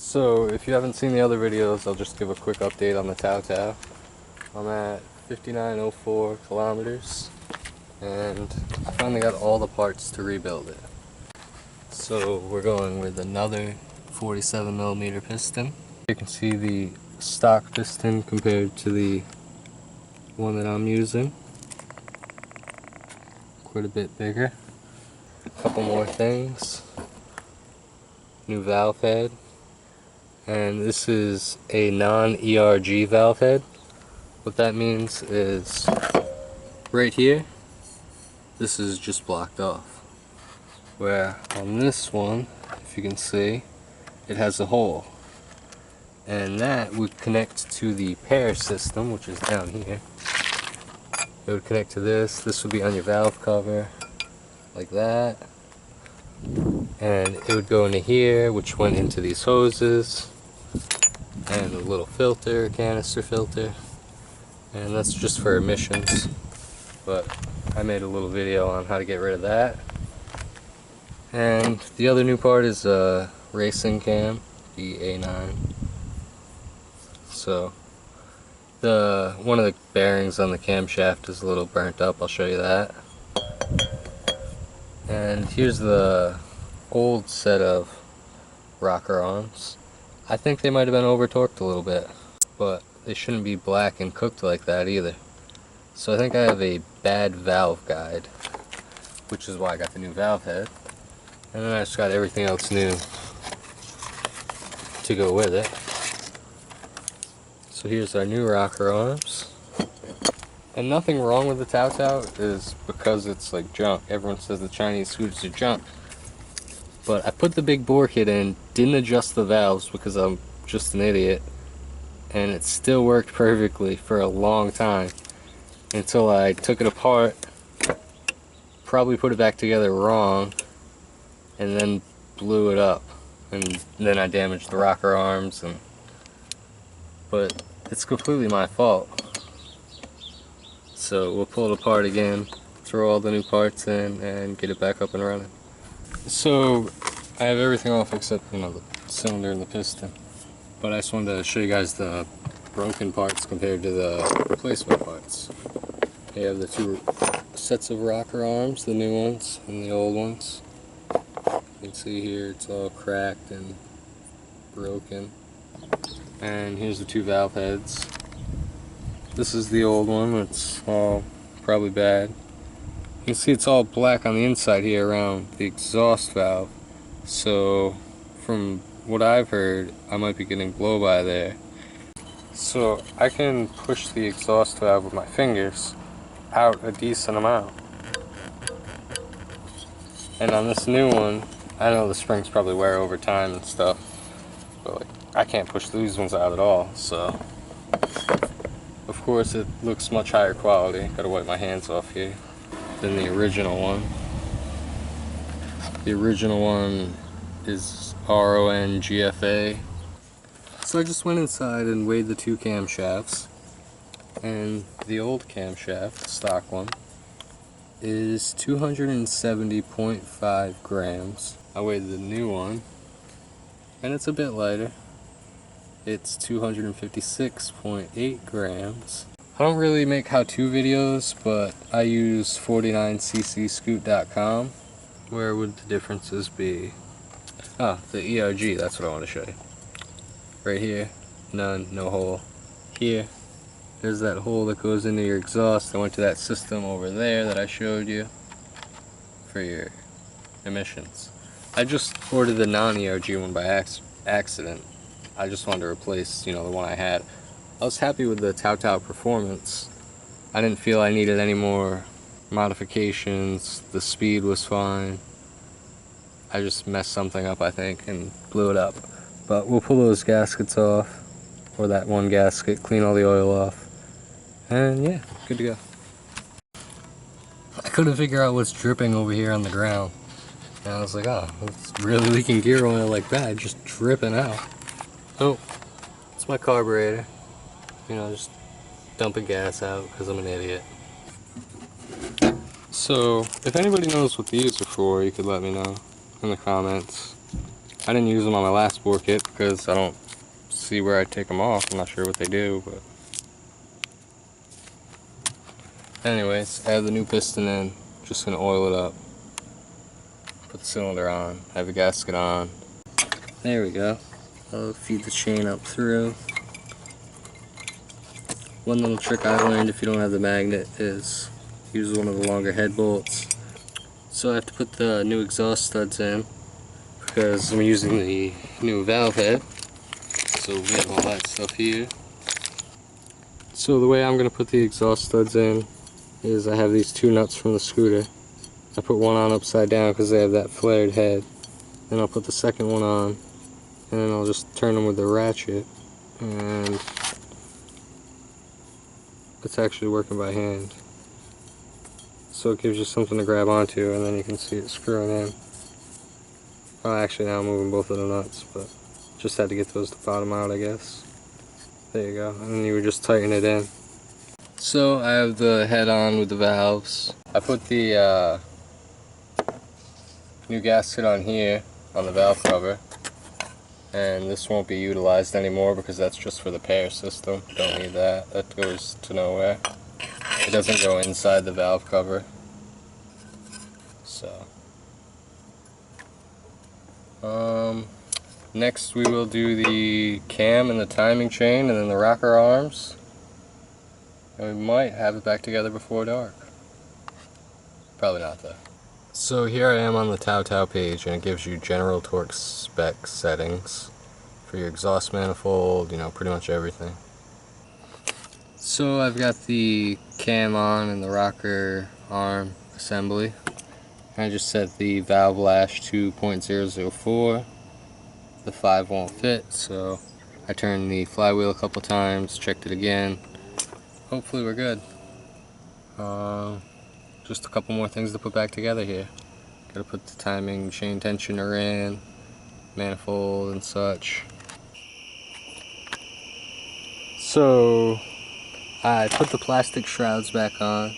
So if you haven't seen the other videos, I'll just give a quick update on the Tao Tao. I'm at 5904 kilometers and I finally got all the parts to rebuild it. So we're going with another 47mm piston. You can see the stock piston compared to the one that I'm using. Quite a bit bigger. A couple more things. New valve head. And this is a non-ERG valve head. What that means is right here, this is just blocked off. Where on this one, if you can see, it has a hole. And that would connect to the pair system, which is down here. It would connect to this. This would be on your valve cover, like that. And it would go into here, which went into these hoses. And a little filter, canister filter. And that's just for emissions. But I made a little video on how to get rid of that. And the other new part is a racing cam, the A9. So one of the bearings on the camshaft is a little burnt up. I'll show you that. And here's the old set of rocker arms. I think they might have been over torqued a little bit, but they shouldn't be black and cooked like that either. So I think I have a bad valve guide, which is why I got the new valve head. And then I just got everything else new to go with it. So here's our new rocker arms. And nothing wrong with the Tao Tao is because it's like junk. Everyone says the Chinese scooters are junk. But I put the big bore kit in, didn't adjust the valves because I'm just an idiot. And it still worked perfectly for a long time. Until I took it apart, probably put it back together wrong, and then blew it up. And then I damaged the rocker arms. But it's completely my fault. So we'll pull it apart again, throw all the new parts in, and get it back up and running. So I have everything off except, the cylinder and the piston. But I just wanted to show you guys the broken parts compared to the replacement parts. You have the two sets of rocker arms, the new ones and the old ones. You can see here it's all cracked and broken. And here's the two valve heads. This is the old one, it's all probably bad. You can see it's all black on the inside here around the exhaust valve. So from what I've heard, I might be getting blow-by there. So I can push the exhaust valve with my fingers out a decent amount. And on this new one, I know the springs probably wear over time and stuff, but I can't push these ones out at all, so of course it looks much higher quality. Gotta wipe my hands off here than the original one. The original one is RON GFA. So I just went inside and weighed the two camshafts, and the old camshaft, the stock one, is 270.5 grams. I weighed the new one, and it's a bit lighter. It's 256.8 grams. I don't really make how-to videos, but I use 49ccscoot.com. Where would the differences be? Ah, the ERG, that's what I want to show you. Right here, none, no hole. Here, there's that hole that goes into your exhaust. I went to that system over there that I showed you for your emissions. I just ordered the non-ERG one by accident. I just wanted to replace, the one I had. I was happy with the Tao Tao performance. I didn't feel I needed any more modifications. The speed was fine. I just messed something up, I think, and blew it up. But we'll pull those gaskets off, or that one gasket, clean all the oil off, and yeah, good to go. I couldn't figure out what's dripping over here on the ground. And I was like, oh, it's really leaking gear oil like that, just dripping out. Oh, it's my carburetor. Just dumping gas out because I'm an idiot. So, if anybody knows what these are for, you could let me know in the comments. I didn't use them on my last bore kit because I don't see where I take them off. I'm not sure what they do, but anyways, add the new piston in. Just gonna oil it up. Put the cylinder on. Have the gasket on. There we go. I'll feed the chain up through. One little trick I learned if you don't have the magnet is use one of the longer head bolts. So I have to put the new exhaust studs in because I'm using the new valve head. So we have all that stuff here. So the way I'm going to put the exhaust studs in is I have these two nuts from the scooter. I put one on upside down because they have that flared head. Then I'll put the second one on, and then I'll just turn them with the ratchet. And it's actually working by hand. So it gives you something to grab onto, and then you can see it screwing in. Oh, actually now I'm moving both of the nuts, but just had to get those to bottom out, I guess. There you go, and then you would just tighten it in. So I have the head on with the valves. I put the new gasket on here, on the valve cover, and this won't be utilized anymore because that's just for the pair system. Don't need that, that goes to nowhere. It doesn't go inside the valve cover. So next we will do the cam and the timing chain and then the rocker arms, and we might have it back together before dark. Probably not though. So here I am on the Tao Tao page, and it gives you general torque spec settings for your exhaust manifold, you know, pretty much everything. So I've got the cam on and the rocker arm assembly. I just set the valve lash to 0.004. The 5 won't fit, so I turned the flywheel a couple times, checked it again. Hopefully we're good. Just a couple more things to put back together here. Gotta put the timing chain tensioner in, manifold and such. So I put the plastic shrouds back on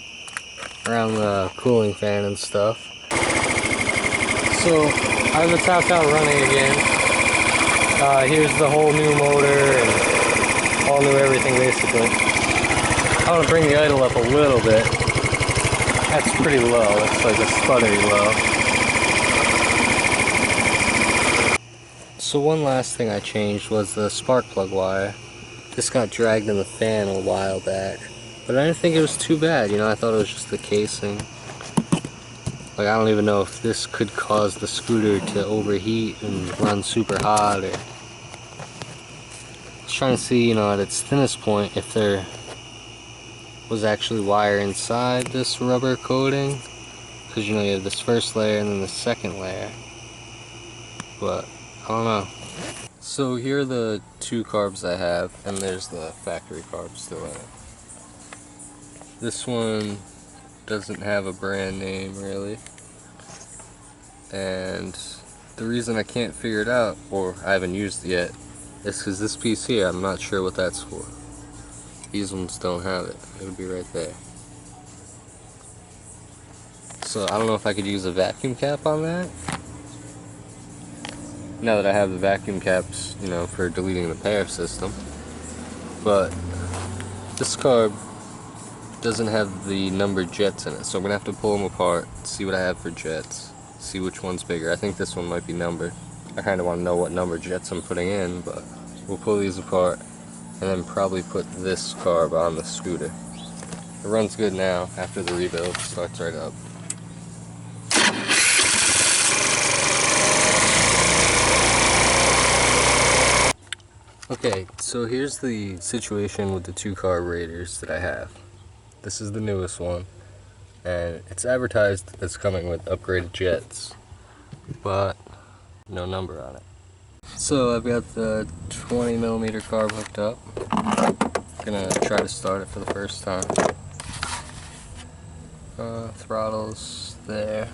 around the cooling fan and stuff. So I have the Tao Tao running again. Here's the whole new motor and all new everything basically. I want to bring the idle up a little bit. That's pretty low, it's like a sputtery low. So one last thing I changed was the spark plug wire. This got dragged in the fan a while back, but I didn't think it was too bad, you know, I thought it was just the casing. Like, I don't even know if this could cause the scooter to overheat and run super hot, or... I was trying to see, you know, at its thinnest point, if there was actually wire inside this rubber coating, because you know you have this first layer and then the second layer, but I don't know. So here are the two carbs I have, and there's the factory carb still in it. This one doesn't have a brand name really, and the reason I can't figure it out, or I haven't used it yet, is because this piece here, I'm not sure what that's for. These ones don't have it. It would be right there. So I don't know if I could use a vacuum cap on that. Now that I have the vacuum caps, you know, for deleting the pair system. But this carb doesn't have the numbered jets in it, so I'm gonna have to pull them apart, see what I have for jets, see which one's bigger. I think this one might be numbered. I kind of want to know what number jets I'm putting in, but we'll pull these apart and then probably put this carb on the scooter. It runs good now after the rebuild, starts right up. Okay, so here's the situation with the two carburetors that I have. This is the newest one, and it's advertised that's coming with upgraded jets, but no number on it. So I've got the 20mm carb hooked up. Gonna try to start it for the first time. Throttle's there.